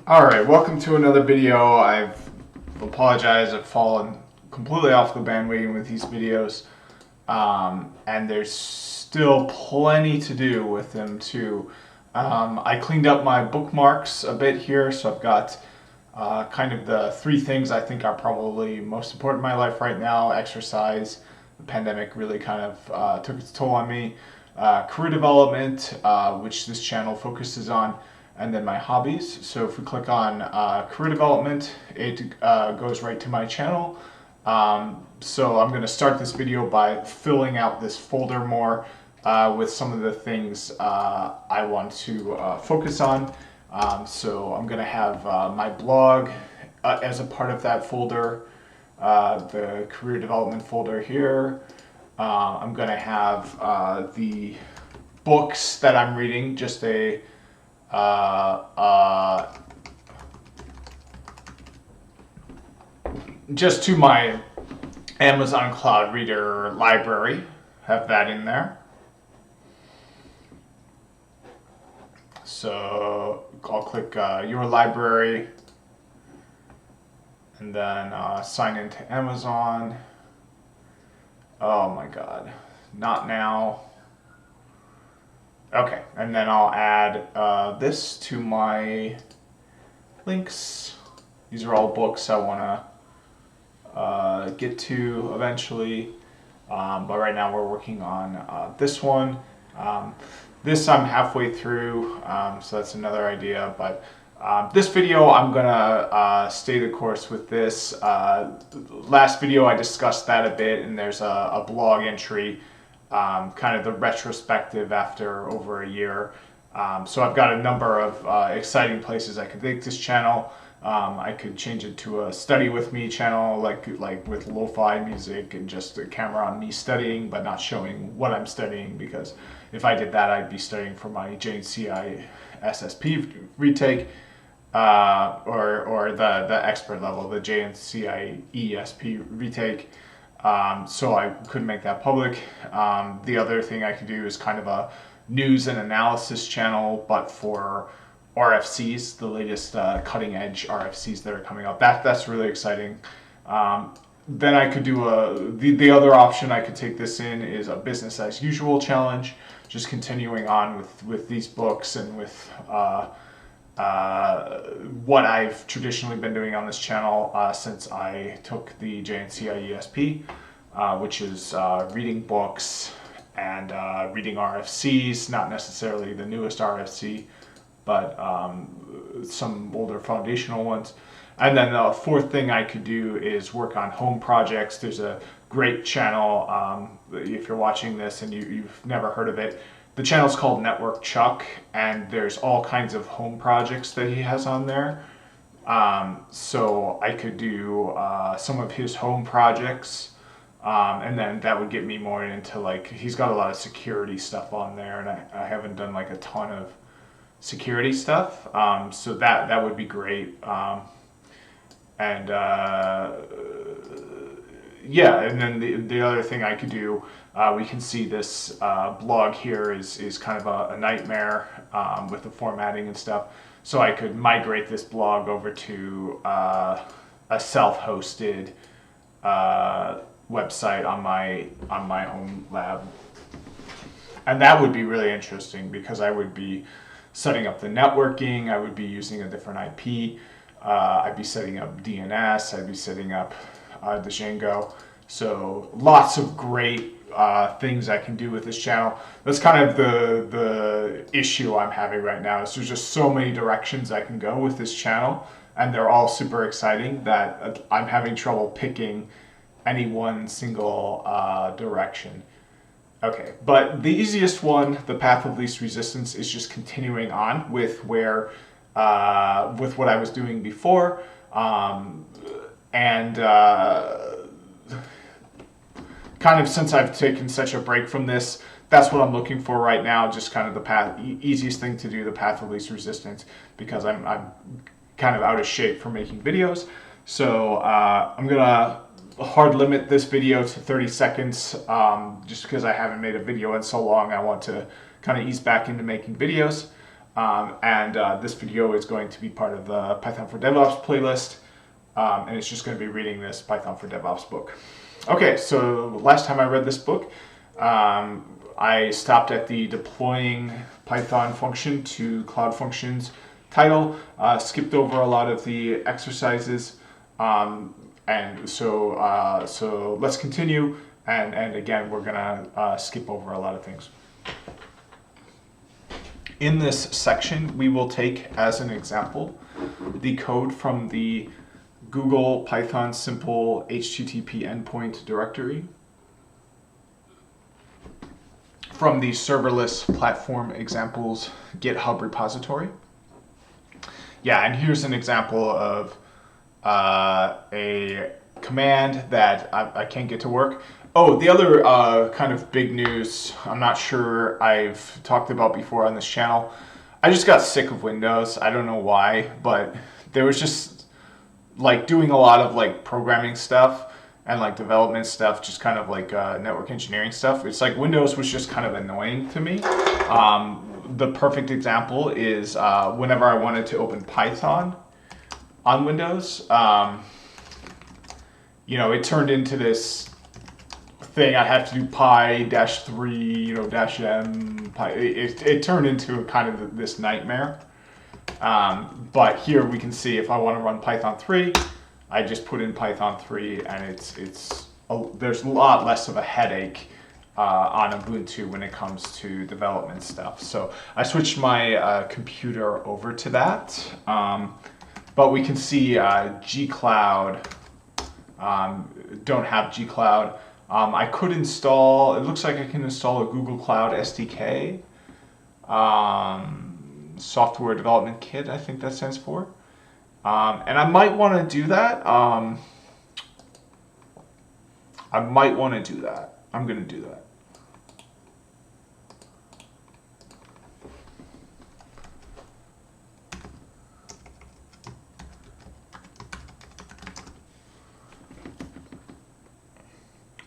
Alright, welcome to another video. I've apologized, I've fallen completely off the bandwagon with these videos. And there's still plenty to do with them too. I cleaned up my bookmarks a bit here, so I've got kind of the three things I think are probably most important in my life right now. Exercise, the pandemic really kind of took its toll on me. Career development, which this channel focuses on, and then my hobbies. So if we click on career development, it goes right to my channel. So I'm going to start this video by filling out this folder more with some of the things I want to focus on. So I'm going to have my blog as a part of that folder, the career development folder here. I'm going to have the books that I'm reading, just a just to my Amazon Cloud Reader library, have that in there. So I'll click your library and then sign into Amazon. Oh my God, not now. Okay, and then I'll add this to my links. These are all books I want to get to eventually, but right now we're working on this one. This I'm halfway through, so that's another idea, but this video I'm gonna stay the course with this. Last video I discussed that a bit, and there's a blog entry, kind of the retrospective after over a year. So I've got a number of exciting places I could take this channel. I could change it to a study with me channel, like with lo-fi music and just a camera on me studying, but not showing what I'm studying, because if I did that, I'd be studying for my JCI SSP retake, or the expert level, the JNCI ESP retake. So I couldn't make that public. The other thing I could do is kind of a news and analysis channel, but for RFCs, the latest cutting edge RFCs that are coming up. That's really exciting. Then I could do the other option I could take this in is a business as usual challenge, just continuing on with these books and with what I've traditionally been doing on this channel since I took the JNCI ESP, which is reading books and reading RFCs, not necessarily the newest RFC, but some older foundational ones. And then the fourth thing I could do is work on home projects. There's a great channel, if you're watching this and you've never heard of it, the channel's called Network Chuck, and there's all kinds of home projects that he has on there. So I could do some of his home projects, and then that would get me more into, like, he's got a lot of security stuff on there, and I haven't done like a ton of security stuff, so that would be great. And yeah, and then the other thing I could do, we can see this blog here is kind of a nightmare with the formatting and stuff. So I could migrate this blog over to a self-hosted website on my home lab, and that would be really interesting because I would be setting up the networking. I would be using a different IP. I'd be setting up DNS. I'd be setting up the Django. So lots of great things I can do with this channel. That's kind of the issue I'm having right now. Is there's just so many directions I can go with this channel, and they're all super exciting that I'm having trouble picking any one single direction. Okay, but the easiest one, the path of least resistance, is just continuing on with with what I was doing before, and kind of since I've taken such a break from this, that's what I'm looking for right now. Just kind of the easiest thing to do, the path of least resistance, because I'm kind of out of shape for making videos. So I'm gonna hard limit this video to 30 seconds, just because I haven't made a video in so long. I want to kind of ease back into making videos. This video is going to be part of the Python for DevOps playlist, and it's just going to be reading this Python for DevOps book. Okay, so last time I read this book, I stopped at the deploying Python function to Cloud Functions title, skipped over a lot of the exercises, and so let's continue, and again, we're gonna skip over a lot of things. In this section, we will take as an example the code from the Google Python simple HTTP endpoint directory from the serverless platform examples GitHub repository. Yeah, and here's an example of a command that I can't get to work. Oh, the other kind of big news, I'm not sure I've talked about before on this channel. I just got sick of Windows. I don't know why, but there was just like doing a lot of like programming stuff and like development stuff, just kind of like network engineering stuff. It's like Windows was just kind of annoying to me. The perfect example is whenever I wanted to open Python on Windows, you know, it turned into this thing. I had to do pi-3, -m, pi. It turned into a kind of this nightmare. But here we can see if I want to run Python 3, I just put in Python 3, and there's a lot less of a headache on Ubuntu when it comes to development stuff. So I switched my computer over to that. But we can see Gcloud, don't have Gcloud. I could install, it looks like I can install a Google Cloud SDK, Software Development Kit, I think that stands for. And I might want to do that. I'm going to do that.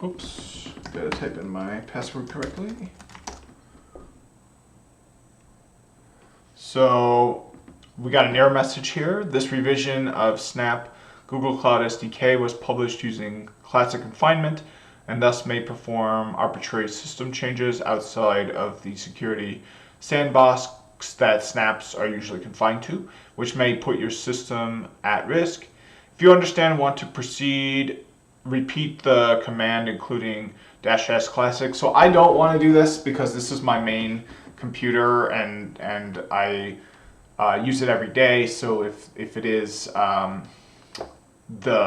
Oops, gotta type in my password correctly. So we got an error message here. This revision of Snap Google Cloud SDK was published using classic confinement and thus may perform arbitrary system changes outside of the security sandbox that snaps are usually confined to, which may put your system at risk. If you understand and want to proceed, repeat the command including -s classic. So I don't want to do this because this is my main computer and I use it every day. So if it is the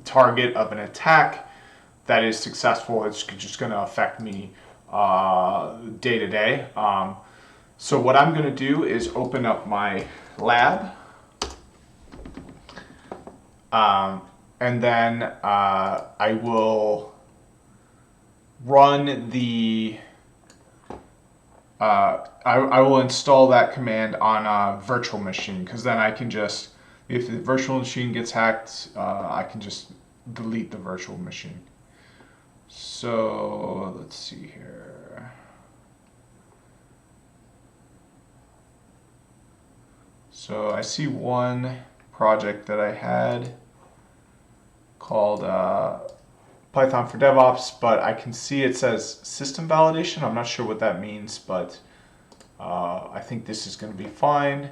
target of an attack that is successful, it's just going to affect me day to day. So what I'm going to do is open up my lab. And then I will run the, I will install that command on a virtual machine, because then I can just, if the virtual machine gets hacked, I can just delete the virtual machine. So let's see here. So I see one project that I had called Python for DevOps, but I can see it says system validation. I'm not sure what that means, but I think this is going to be fine.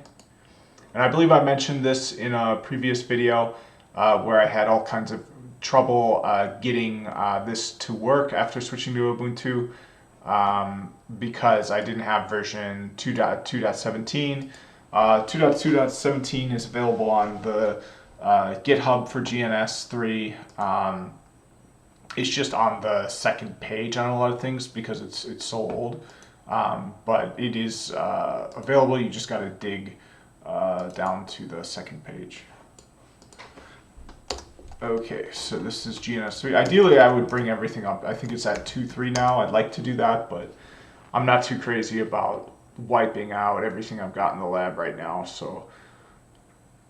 And I believe I mentioned this in a previous video where I had all kinds of trouble getting this to work after switching to Ubuntu because I didn't have version 2.2.17. 2.2.17 is available on the GitHub for GNS3. It's just on the second page on a lot of things because it's so old. But it is available. You just got to dig down to the second page. Okay, so this is GNS3. Ideally, I would bring everything up. I think it's at 2.3 now. I'd like to do that, but I'm not too crazy about wiping out everything I've got in the lab right now. So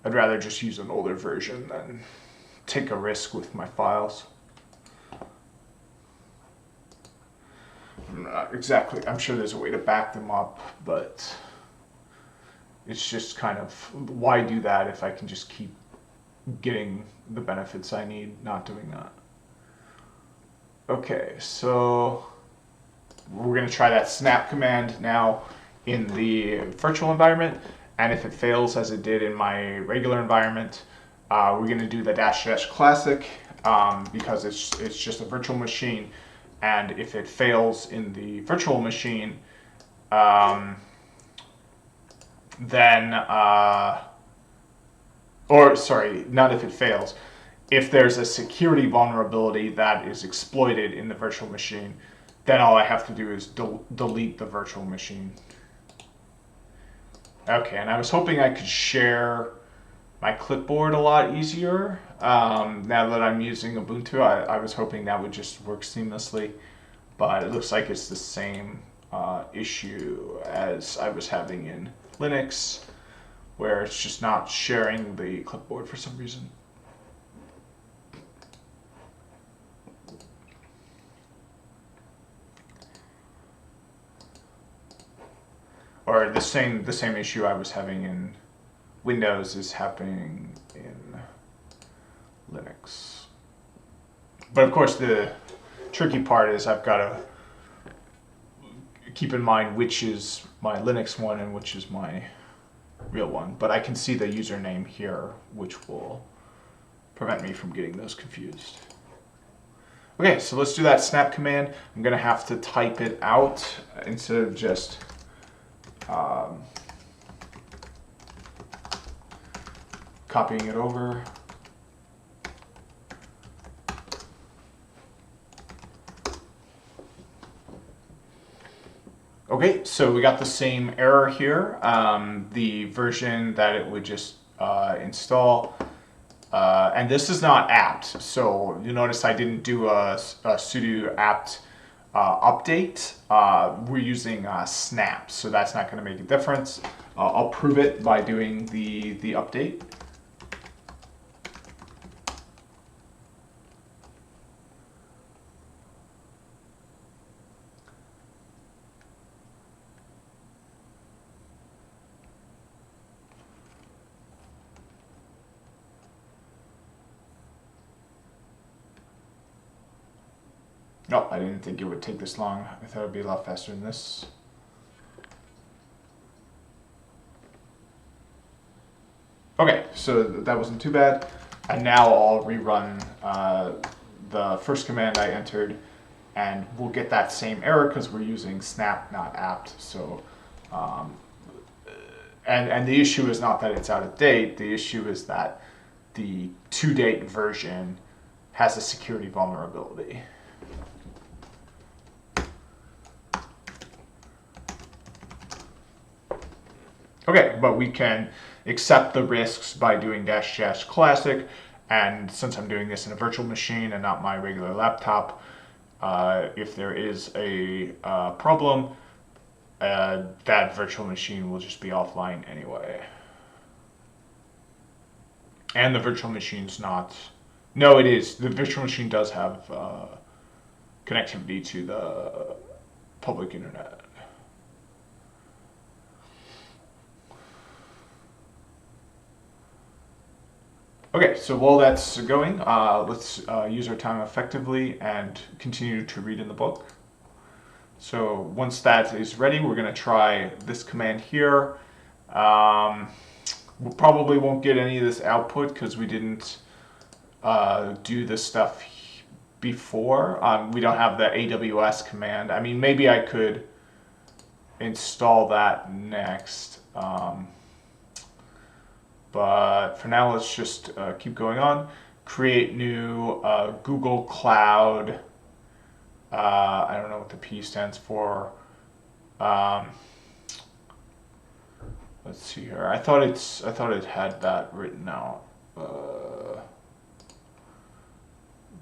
I'd rather just use an older version than take a risk with my files. I'm not exactly, I'm sure there's a way to back them up, but it's just kind of, why do that if I can just keep getting the benefits I need not doing that? Okay, so we're going to try that snap command now in the virtual environment, and if it fails as it did in my regular environment, we're going to do the -- classic because it's just a virtual machine, and if it fails in the virtual machine, then or sorry, not if it fails. If there's a security vulnerability that is exploited in the virtual machine, then all I have to do is delete the virtual machine. Okay, and I was hoping I could share my clipboard a lot easier. Now that I'm using Ubuntu, I was hoping that would just work seamlessly, but it looks like it's the same issue as I was having in Linux, where it's just not sharing the clipboard for some reason. Or the same issue I was having in Windows is happening in Linux. But of course, the tricky part is I've got to keep in mind which is my Linux one and which is my real one. But I can see the username here, which will prevent me from getting those confused. Okay, so let's do that snap command. I'm going to have to type it out instead of just copying it over. Okay, so we got the same error here. The version that it would just install, and this is not apt. So you notice I didn't do a sudo apt update. We're using snap, so that's not going to make a difference. I'll prove it by doing the update. No, I didn't think it would take this long. I thought it would be a lot faster than this. Okay, so that wasn't too bad. And now I'll rerun the first command I entered, and we'll get that same error because we're using snap, not apt. So, and the issue is not that it's out of date. The issue is that the to-date version has a security vulnerability. Okay, but we can accept the risks by doing -- classic, and since I'm doing this in a virtual machine and not my regular laptop, if there is a problem, that virtual machine will just be offline anyway. And the virtual machine's not... No, it is. The virtual machine does have connectivity to the public internet. Okay, so while that's going, let's use our time effectively and continue to read in the book. So once that is ready, we're going to try this command here. We probably won't get any of this output because we didn't do this stuff before. We don't have the AWS command. I mean, maybe I could install that next. But for now, let's just keep going on. Create new Google Cloud. I don't know what the P stands for. Let's see here. I thought it had that written out.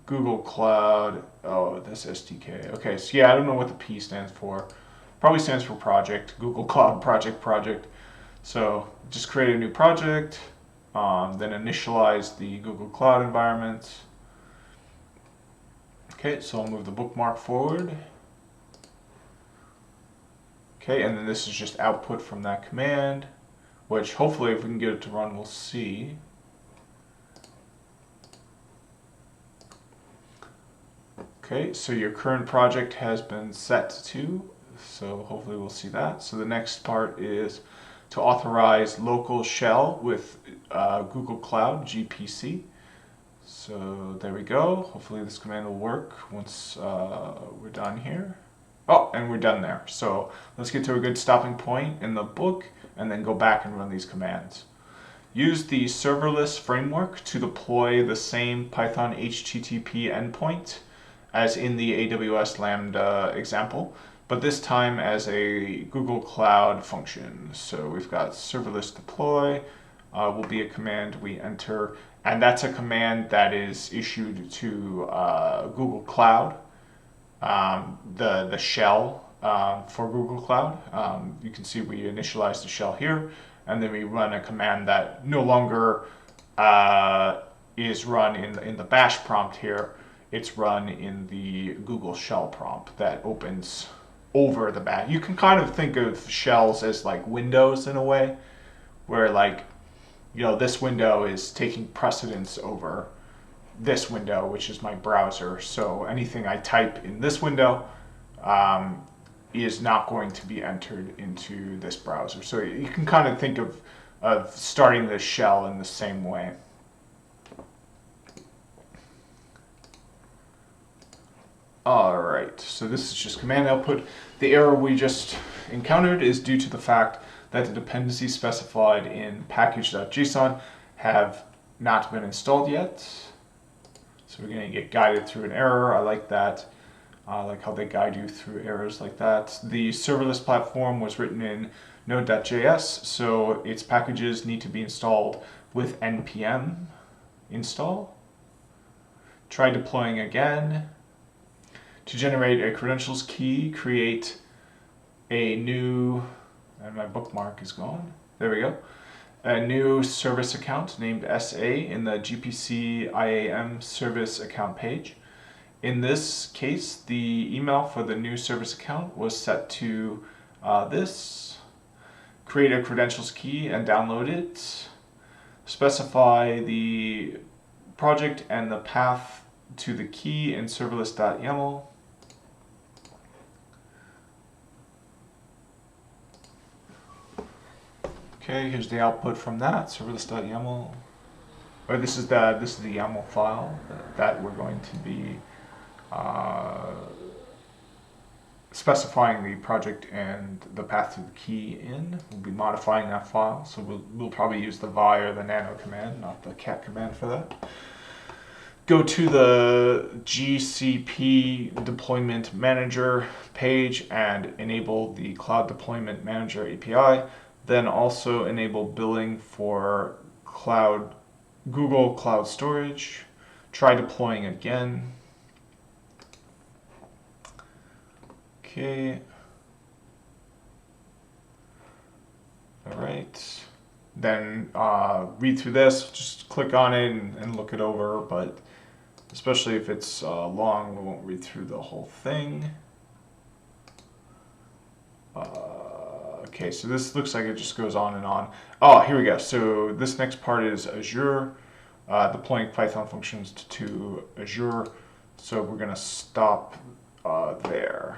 Google Cloud. Oh, this SDK. Okay, so yeah, I don't know what the P stands for. Probably stands for project. Google Cloud project. So just create a new project, then initialize the Google Cloud environment. Okay, so I'll move the bookmark forward. Okay, and then this is just output from that command. which hopefully if we can get it to run, we'll see. Okay, so your current project has been set to, so hopefully we'll see that. So the next part is to authorize local shell with Google Cloud, GPC. So there we go. Hopefully this command will work once we're done here. Oh, and we're done there. So let's get to a good stopping point in the book and then go back and run these commands. Use the serverless framework to deploy the same Python HTTP endpoint as in the AWS Lambda example, but this time as a Google Cloud function. So we've got serverless deploy will be a command we enter, and that's a command that is issued to Google Cloud, the shell for Google Cloud. You can see we initialize the shell here, and then we run a command that no longer is run in the bash prompt here. It's run in the Google shell prompt that opens over the bash. You can kind of think of shells as like windows in a way, where like, you know, this window is taking precedence over this window, which is my browser. So anything I type in this window is not going to be entered into this browser. So you can kind of think of starting the shell in the same way. All right, so this is just command output. The error we just encountered is due to the fact that the dependencies specified in package.json have not been installed yet. So we're going to get guided through an error. I like that. I like how they guide you through errors like that. The serverless platform was written in Node.js, so its packages need to be installed with npm install. Try deploying again. To generate a credentials key, create a new, and my bookmark is gone. There we go. A new service account named SA in the GPC IAM service account page. In this case, the email for the new service account was set to this. Create a credentials key and download it. Specify the project and the path to the key in serverless.yaml. Okay, here's the output from that, serverless.yaml. Or this is the YAML file that we're going to be specifying the project and the path to the key in. We'll be modifying that file, so we'll probably use the vi or the nano command, not the cat command for that. Go to the GCP deployment manager page and enable the Cloud Deployment Manager API. Then also enable billing for Google Cloud Storage. Try deploying again. Okay. All right. Then read through this. Just click on it and look it over. But especially if it's long, we won't read through the whole thing. Okay, so this looks like it just goes on and on. Oh, here we go. So this next part is Azure, deploying Python functions to Azure. So we're going to stop there.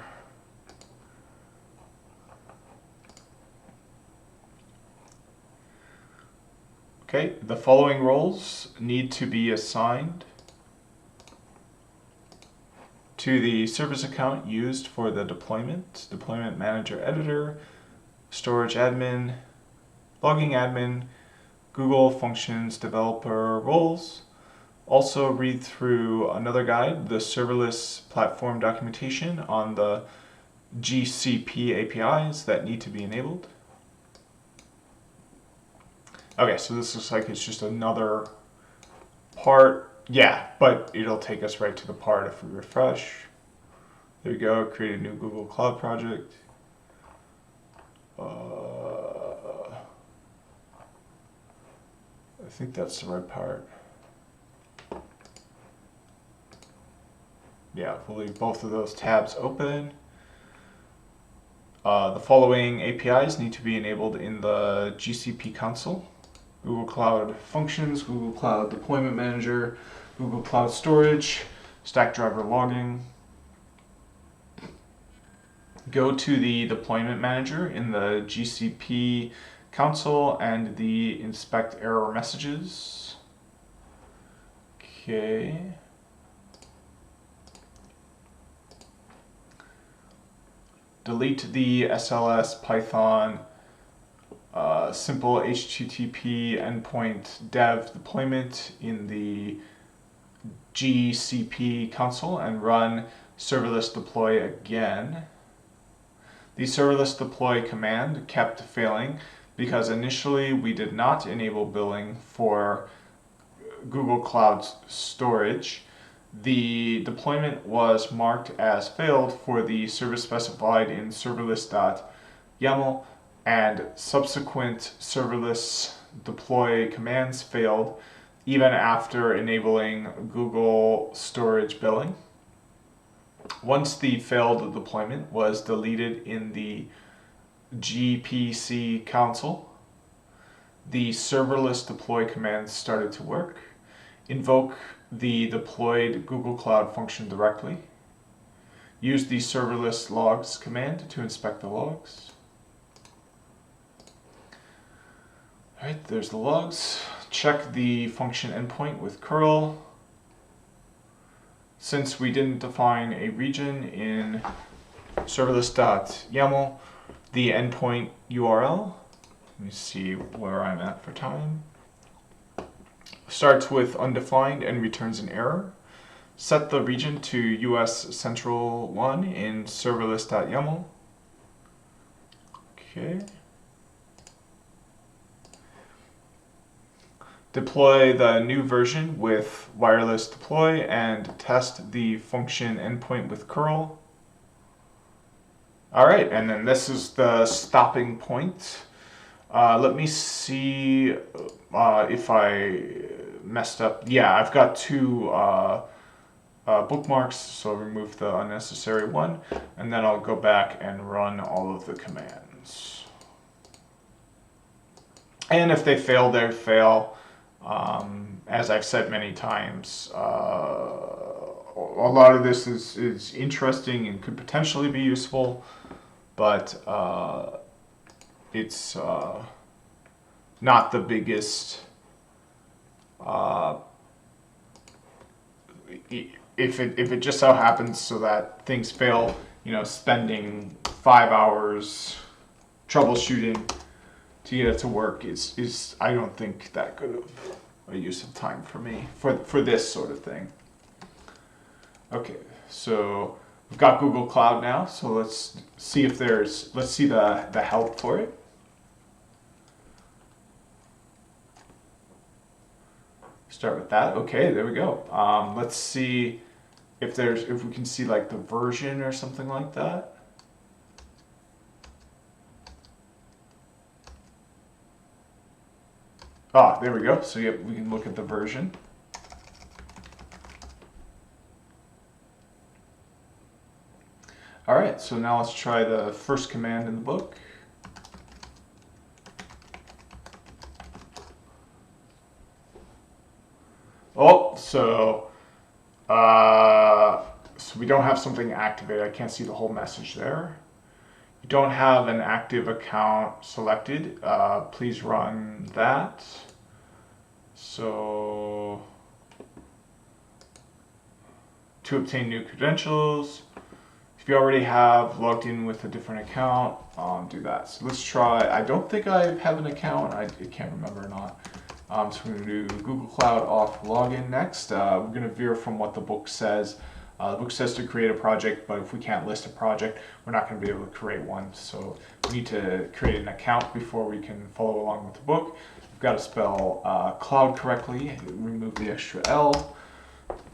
Okay, the following roles need to be assigned to the service account used for the deployment manager editor, storage admin, logging admin, Google Functions developer roles. Also read through another guide, the serverless platform documentation on the GCP APIs that need to be enabled. Okay, so this looks like it's just another part. Yeah, but it'll take us right to the part if we refresh. There you go, create a new Google Cloud project. I think that's the right part. Yeah, we'll leave both of those tabs open. The following APIs need to be enabled in the GCP console: Google Cloud Functions, Google Cloud Deployment Manager, Google Cloud Storage, Stackdriver Logging. Go to the Deployment Manager in the GCP console and the Inspect Error Messages. Okay. Delete the SLS Python simple HTTP endpoint dev deployment in the GCP console and run serverless deploy again. The serverless deploy command kept failing because initially we did not enable billing for Google Cloud Storage. The deployment was marked as failed for the service specified in serverless.yaml, and subsequent serverless deploy commands failed even after enabling Google Storage billing. Once the failed deployment was deleted in the GPC console, the serverless deploy commands started to work. Invoke the deployed Google Cloud function directly. Use the serverless logs command to inspect the logs. All right, there's the logs. Check the function endpoint with curl. Since we didn't define a region in serverless.yaml, the endpoint URL, let me see where I'm at for time, starts with undefined and returns an error. Set the region to US Central 1 in serverless.yaml. Okay. Deploy the new version with wireless deploy and test the function endpoint with curl. All right, and then this is the stopping point. Let me see if I messed up. Yeah, I've got two bookmarks, so I'll remove the unnecessary one, and then I'll go back and run all of the commands. And if they fail, they fail. As I've said many times, a lot of this is interesting and could potentially be useful, but it's not the biggest. If it just so happens so that things fail, spending 5 hours troubleshooting to get it to work is I don't think that good of a use of time for me for this sort of thing. Okay, so we've got Google Cloud now, so let's see the help for it. Start with that. Okay, there we go. Let's see if we can see like the version or something like that. Ah, there we go. So yeah, we can look at the version. All right, so now let's try the first command in the book. Oh, so we don't have something activated. I can't see the whole message there. You don't have an active account selected. Please run that. So to obtain new credentials, if you already have logged in with a different account, do that. So let's try. I don't think I have an account. I can't remember or not. So we're going to do Google Cloud auth login next. We're going to veer from what the book says. The book says to create a project, but if we can't list a project, we're not going to be able to create one. So we need to create an account before we can follow along with the book. We've got to spell cloud correctly, remove the extra L,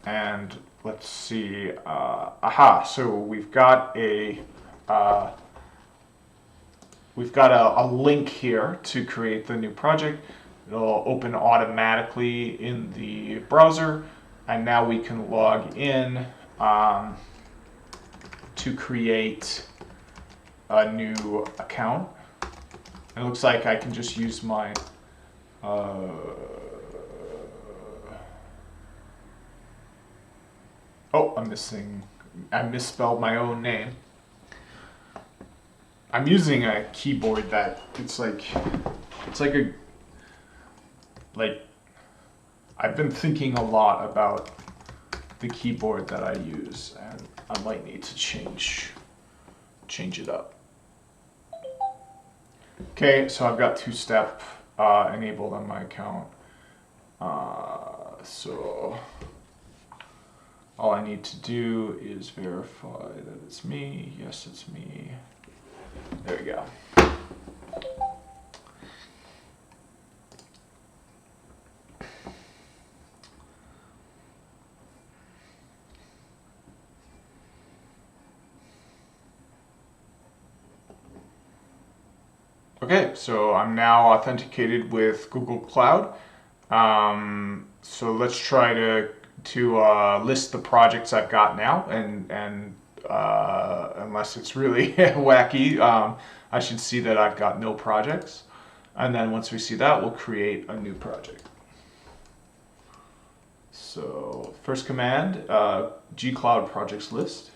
and let's see. So we've got a link here to create the new project. It'll open automatically in the browser, and now we can log in to create a new account. It looks like I can just use my oh, I misspelled my own name. I'm using a keyboard that it's like I've been thinking a lot about the keyboard that I use, and I might need to change it up. Okay, so I've got two-step enabled on my account. So all I need to do is verify that it's me. Yes, it's me. There we go. Okay, so I'm now authenticated with Google Cloud. So let's try to list the projects I've got now, and unless it's really wacky, I should see that I've got no projects. And then once we see that, we'll create a new project. So first command, Gcloud projects list.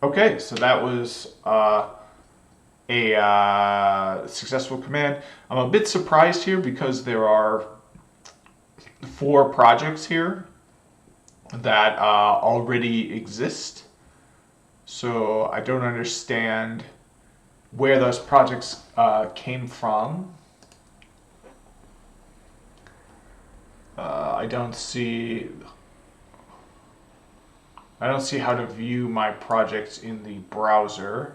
Okay, so that was a successful command. I'm a bit surprised here because there are 4 projects here that already exist. So I don't understand where those projects came from. I don't see how to view my projects in the browser,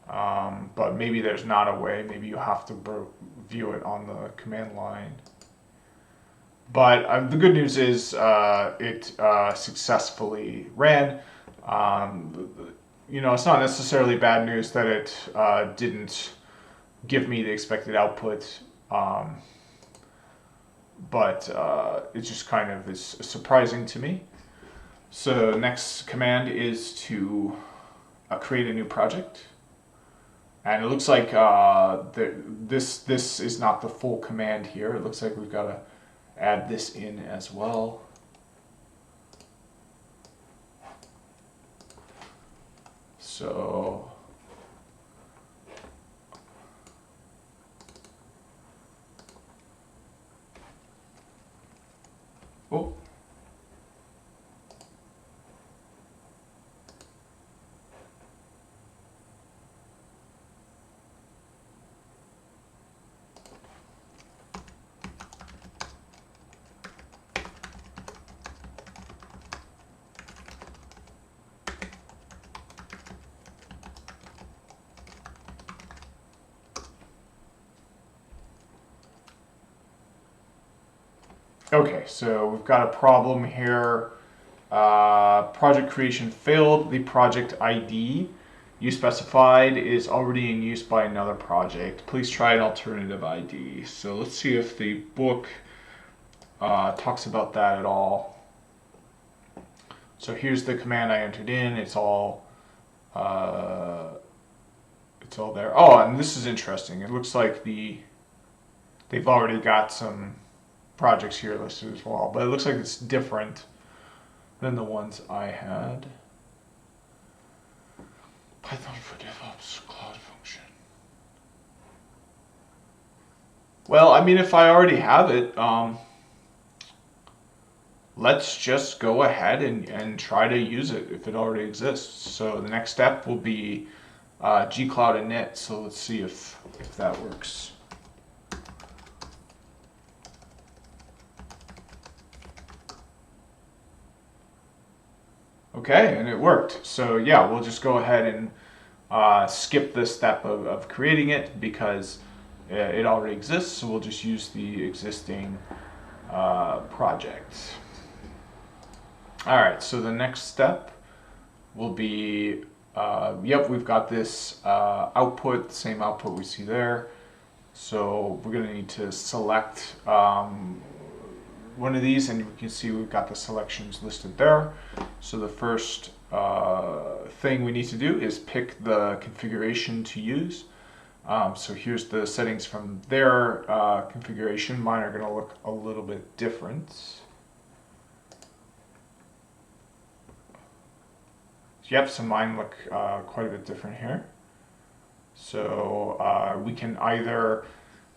but maybe there's not a way. Maybe you have to view it on the command line. But the good news is it successfully ran. You know, it's not necessarily bad news that it didn't give me the expected output, but it just kind of is surprising to me. So next command is to create a new project, and it looks like this is not the full command here. It looks like we've got to add this in as well. So oh. Okay, so we've got a problem here. Project creation failed. The project ID you specified is already in use by another project. Please try an alternative ID. So let's see if the book talks about that at all. So here's the command I entered in. It's all there. Oh, and this is interesting. It looks like they've already got some projects here listed as well, but it looks like it's different than the ones I had. Python for DevOps Cloud Function. Well, I mean, if I already have it, let's just go ahead and try to use it if it already exists. So the next step will be Gcloud init. So let's see if that works. Okay, and it worked. So yeah, we'll just go ahead and skip this step of creating it because it already exists. So we'll just use the existing project. All right, so the next step will be yep, we've got this output, the same output we see there. So we're going to need to select one of these, and you can see we've got the selections listed there. So the first thing we need to do is pick the configuration to use. So here's the settings from their configuration. Mine are going to look a little bit different. Yep, so mine look quite a bit different here. So we can either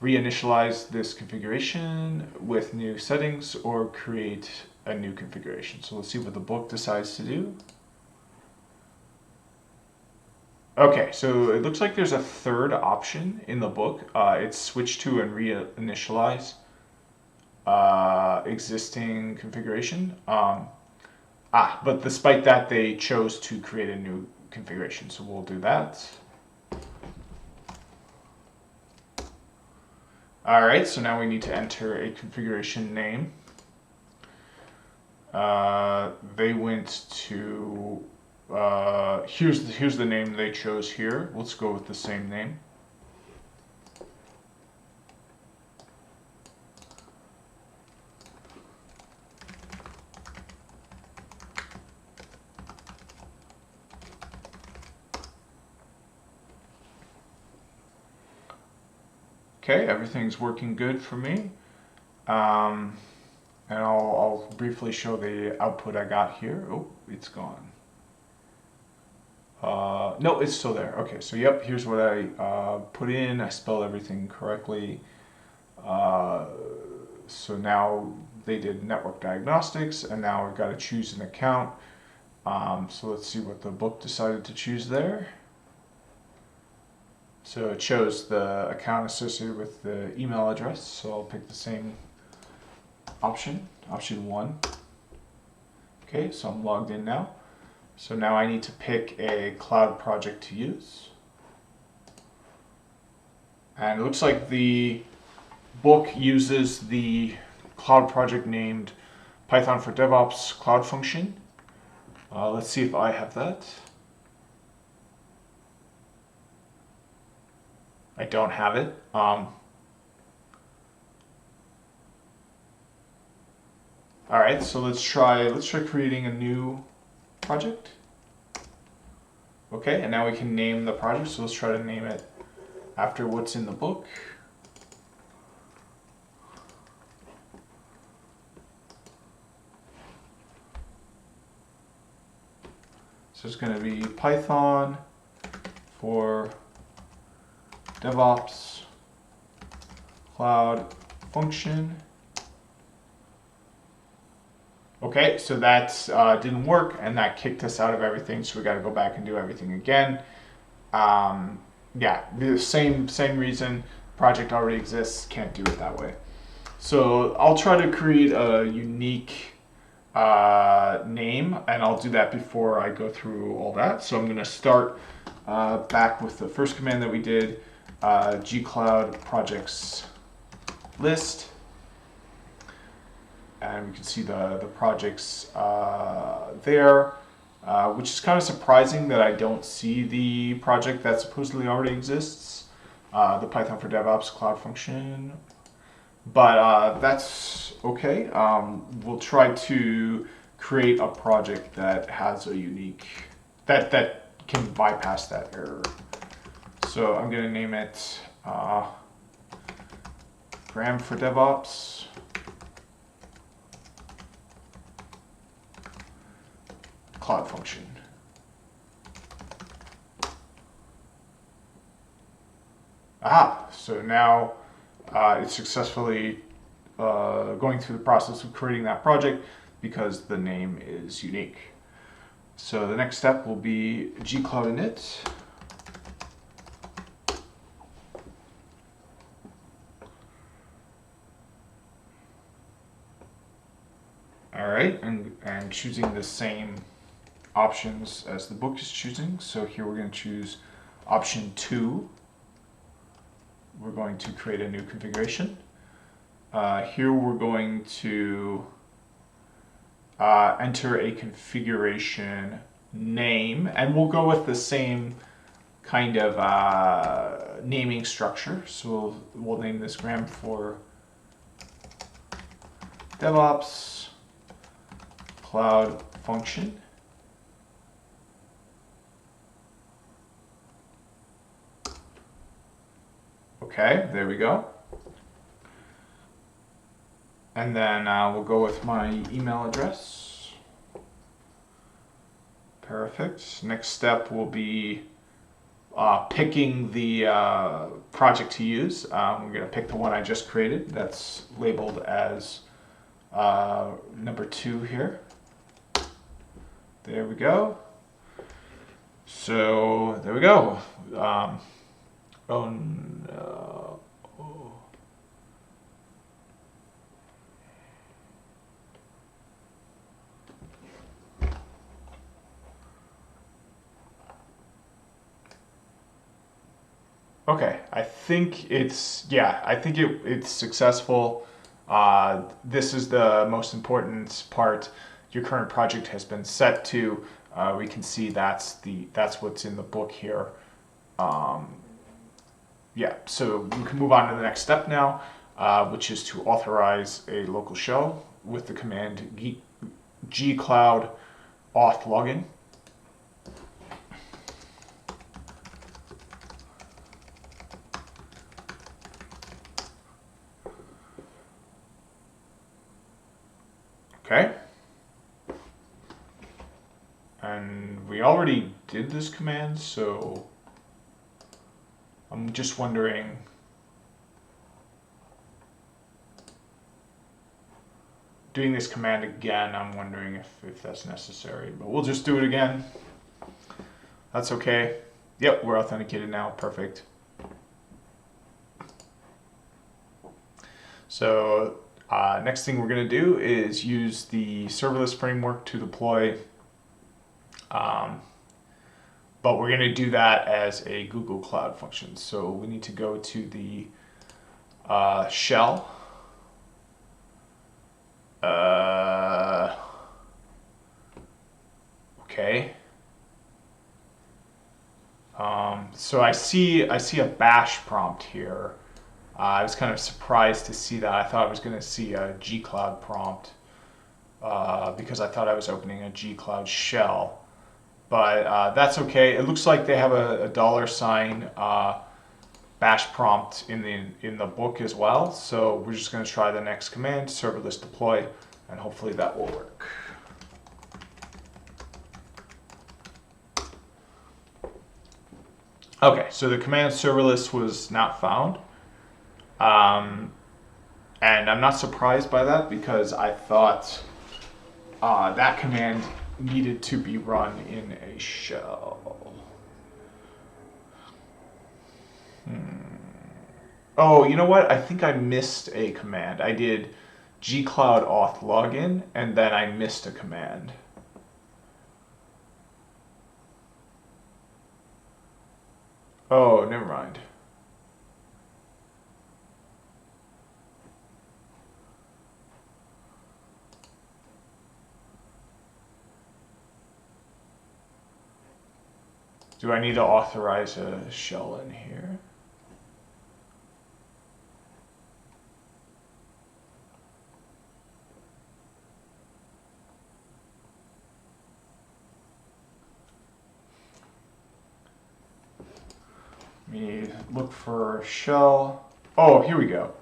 reinitialize this configuration with new settings or create a new configuration. So let's see what the book decides to do. Okay, so it looks like there's a third option in the book. It's switch to and reinitialize existing configuration. But despite that, they chose to create a new configuration. So we'll do that. All right, so now we need to enter a configuration name. They went to, here's the name they chose here. Let's go with the same name. Okay, everything's working good for me. And I'll briefly show the output I got here. Oh, it's gone. No, it's still there. Okay, so yep, here's what I put in. I spelled everything correctly. So now they did network diagnostics, and now I've got to choose an account. So let's see what the book decided to choose there. So it shows the account associated with the email address. So I'll pick the same option 1. Okay, so I'm logged in now. So now I need to pick a cloud project to use. And it looks like the book uses the cloud project named Python for DevOps Cloud Function. Let's see if I have that. I don't have it. All right, so let's try creating a new project. Okay, and now we can name the project. So let's try to name it after what's in the book. So it's going to be Python for DevOps Cloud Function. Okay, so that didn't work, and that kicked us out of everything, so we got to go back and do everything again. Yeah, the same reason. Project already exists, can't do it that way. So I'll try to create a unique name, and I'll do that before I go through all that. So I'm going to start back with the first command that we did, Gcloud projects list. And we can see the projects there, which is kind of surprising that I don't see the project that supposedly already exists, the Python for DevOps Cloud Function. But that's okay. We'll try to create a project that has a unique, that can bypass that error. So I'm going to name it Gram for DevOps Cloud Function. So now it's successfully going through the process of creating that project because the name is unique. So the next step will be Gcloud init. All right, and choosing the same options as the book is choosing. So here we're going to choose option 2. We're going to create a new configuration. Here we're going to enter a configuration name, and we'll go with the same kind of naming structure. So we'll name this gram for DevOps Cloud Function. Okay, there we go. And then we'll go with my email address. Perfect. Next step will be picking the project to use. We're going to pick the one I just created that's labeled as number 2 here. There we go. So there we go. Oh no. Oh. Okay, I think it's, it's successful. This is the most important part. Your current project has been set to. We can see that's what's in the book here. So we can move on to the next step now, which is to authorize a local shell with the command Gcloud auth login. Okay. And we already did this command, so I'm just wondering, doing this command again, I'm wondering if that's necessary, but we'll just do it again. That's okay. Yep, we're authenticated now, perfect. So next thing we're gonna do is use the serverless framework to deploy, but we're going to do that as a Google Cloud function. So we need to go to the shell. Okay. So I see a bash prompt here. I was kind of surprised to see that. I thought I was going to see a Gcloud prompt because I thought I was opening a Gcloud shell. But that's okay. It looks like they have a $sign bash prompt in the book as well. So we're just going to try the next command, serverless deploy, and hopefully that will work. Okay, so the command serverless was not found. And I'm not surprised by that because I thought that command needed to be run in a shell. Oh, you know what? I think I missed a command. I did Gcloud auth login, and then I missed a command. Oh, never mind. Do I need to authorize a shell in here? Let me look for shell. Oh, here we go.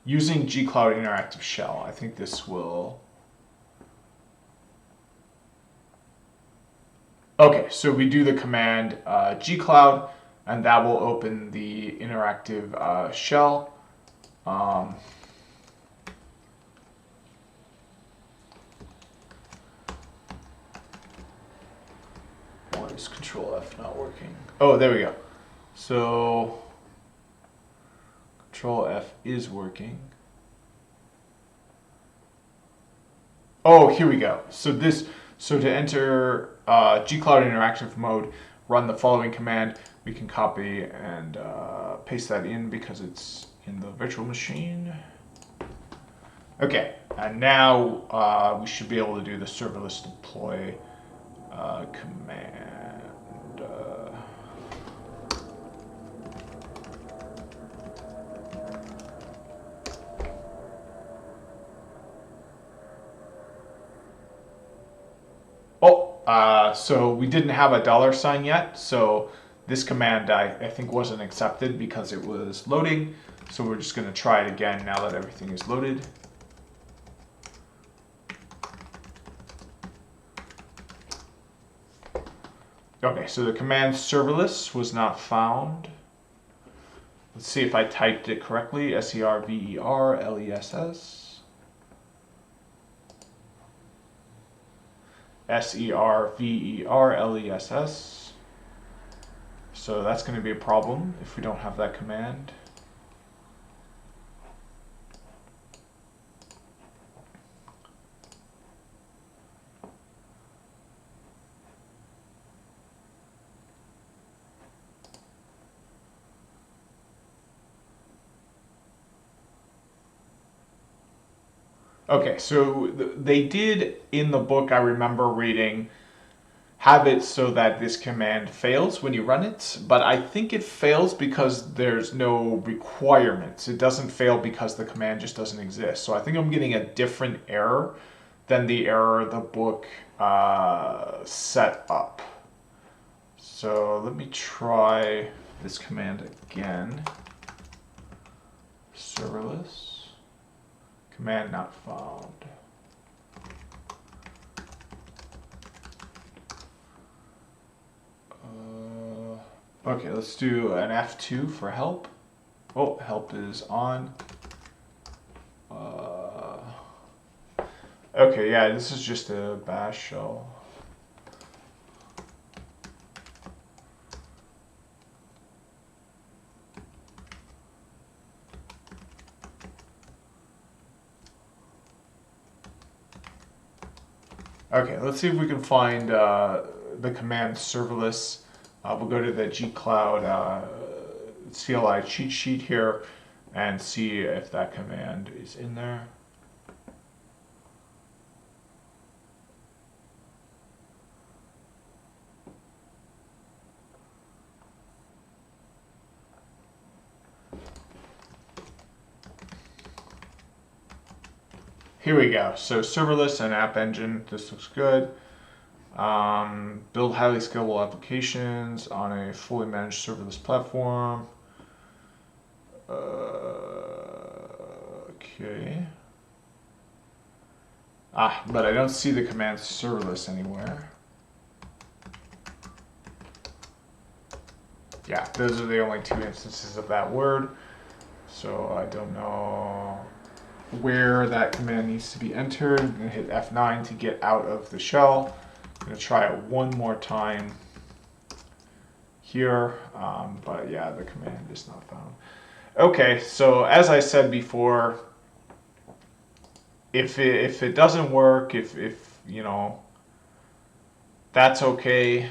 Using Gcloud Interactive Shell. I think this will... Okay, so we do the command Gcloud, and that will open the interactive shell. Why is Control F not working? Oh, there we go. So Control F is working. Oh, here we go. So to enter Gcloud interactive mode, run the following command. We can copy and paste that in because it's in the virtual machine. Okay, and now we should be able to do the serverless deploy Command. So we didn't have a $sign yet, so this command I think wasn't accepted because it was loading. So we're just going to try it again now that everything is loaded. Okay, so the command serverless was not found. Let's see if I typed it correctly. Serverless. Serverless. So that's going to be a problem if we don't have that command. Okay, so they did in the book, I remember reading, have it so that this command fails when you run it, but I think it fails because there's no requirements. It doesn't fail because the command just doesn't exist. So I think I'm getting a different error than the error the book set up. So let me try this command again. Serverless. Command not found. Okay, let's do an F2 for help. Oh, help is on. Okay, yeah, this is just a bash shell. Okay, let's see if we can find the command serverless. We'll go to the Gcloud CLI cheat sheet here and see if that command is in there. Here we go. So serverless and app engine, this looks good. Build highly scalable applications on a fully managed serverless platform. Okay. But I don't see the command serverless anywhere. Yeah, those are the only two instances of that word. So I don't know where that command needs to be entered. I'm going to hit F9 to get out of the shell. I'm going to try it one more time here, but yeah, the command is not found. Okay, so as I said before, if it doesn't work, if you know, that's okay.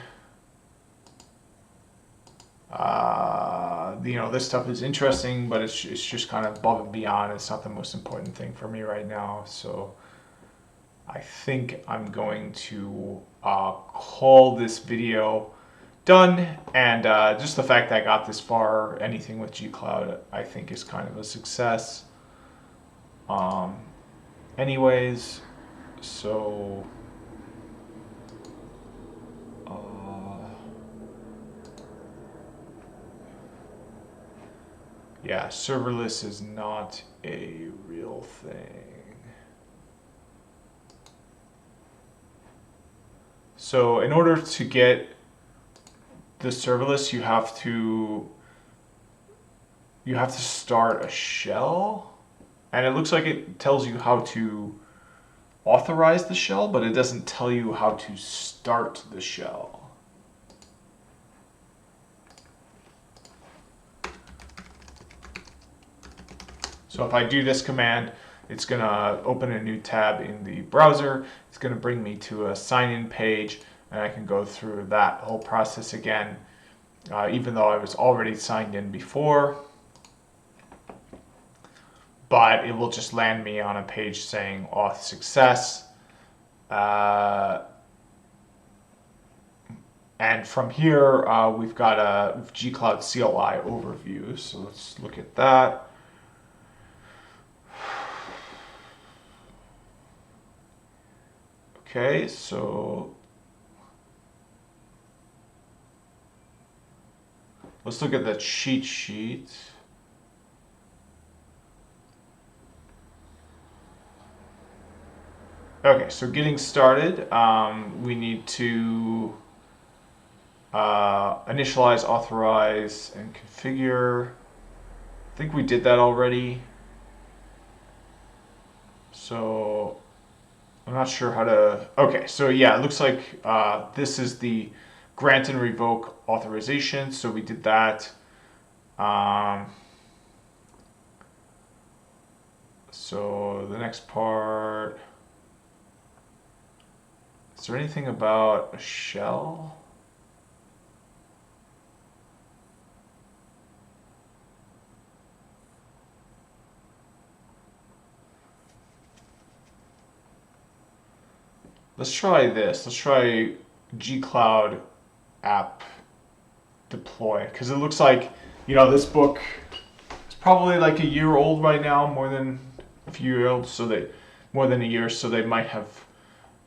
You know, this stuff is interesting, but it's just kind of above and beyond. It's not the most important thing for me right now. So I think I'm going to call this video done. And just the fact that I got this far, anything with Gcloud, I think is kind of a success. Anyways, so yeah, serverless is not a real thing. So in order to get the serverless, you have to start a shell, and it looks like it tells you how to authorize the shell, but it doesn't tell you how to start the shell. So if I do this command, it's going to open a new tab in the browser. It's going to bring me to a sign-in page, and I can go through that whole process again, even though I was already signed in before. But it will just land me on a page saying auth success. And from here, we've got a Gcloud CLI overview. So let's look at that. Okay, so let's look at the cheat sheet. Okay, so getting started, we need to initialize, authorize, and configure. I think we did that already. So I'm not sure how to. Okay, so yeah, it looks like this is the grant and revoke authorization. So we did that. So the next part. Is there anything about a shell? Let's try this. Let's try Gcloud app deploy, because it looks like, this book is probably like a year old right now, more than a few years old, so more than a year, so they might have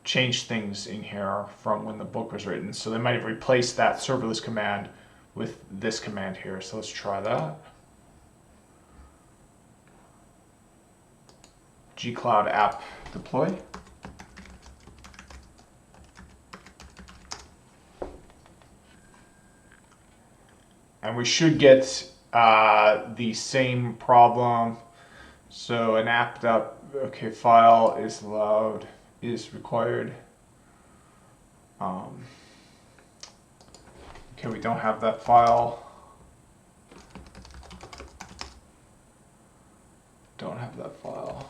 changed things in here from when the book was written. So they might have replaced that serverless command with this command here. So let's try that. Gcloud app deploy. And we should get the same problem. So an app.okay file is allowed, is required. Okay, we don't have that file. Don't have that file.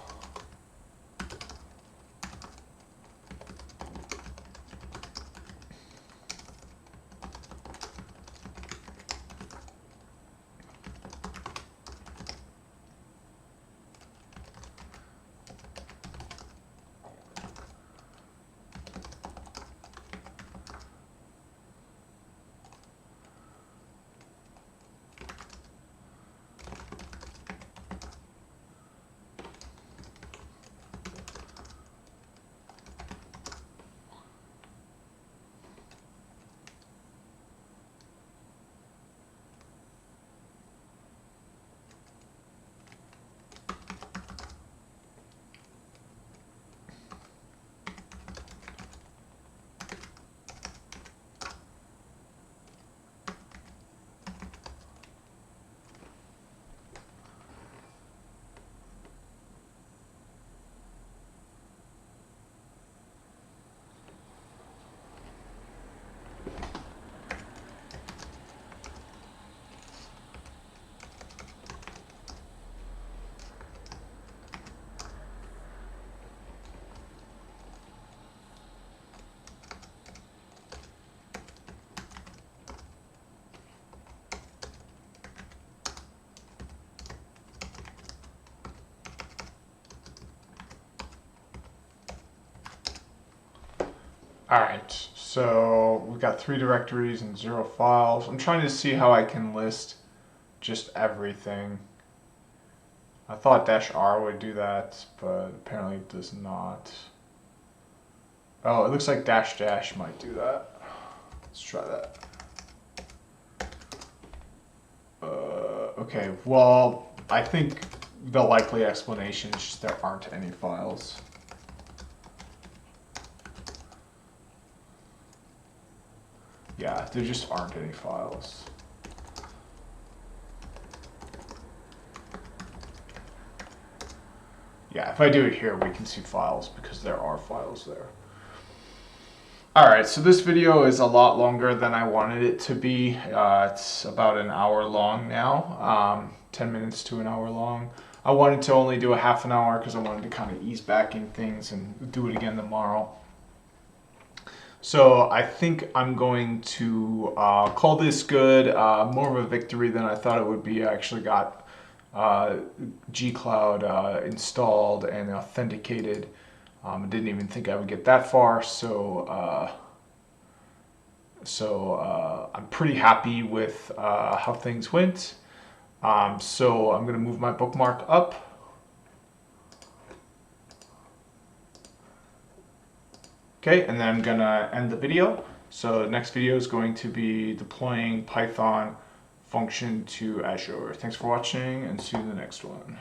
All right, so we've got 3 directories and 0 files. I'm trying to see how I can list just everything. I thought -R would do that, but apparently it does not. Oh, it looks like -- might do that. Let's try that. Okay, well, I think the likely explanation is just there aren't any files. Yeah, there just aren't any files. Yeah, if I do it here, we can see files because there are files there. Alright, so this video is a lot longer than I wanted it to be. It's about an hour long now, 10 minutes to an hour long. I wanted to only do a half an hour because I wanted to kind of ease back in things and do it again tomorrow. So I think I'm going to call this good, more of a victory than I thought it would be. I actually got Gcloud installed and authenticated. I didn't even think I would get that far, so So I'm pretty happy with how things went. So I'm going to move my bookmark up. Okay, and then I'm going to end the video. So the next video is going to be deploying Python function to Azure. Thanks for watching, and see you in the next one.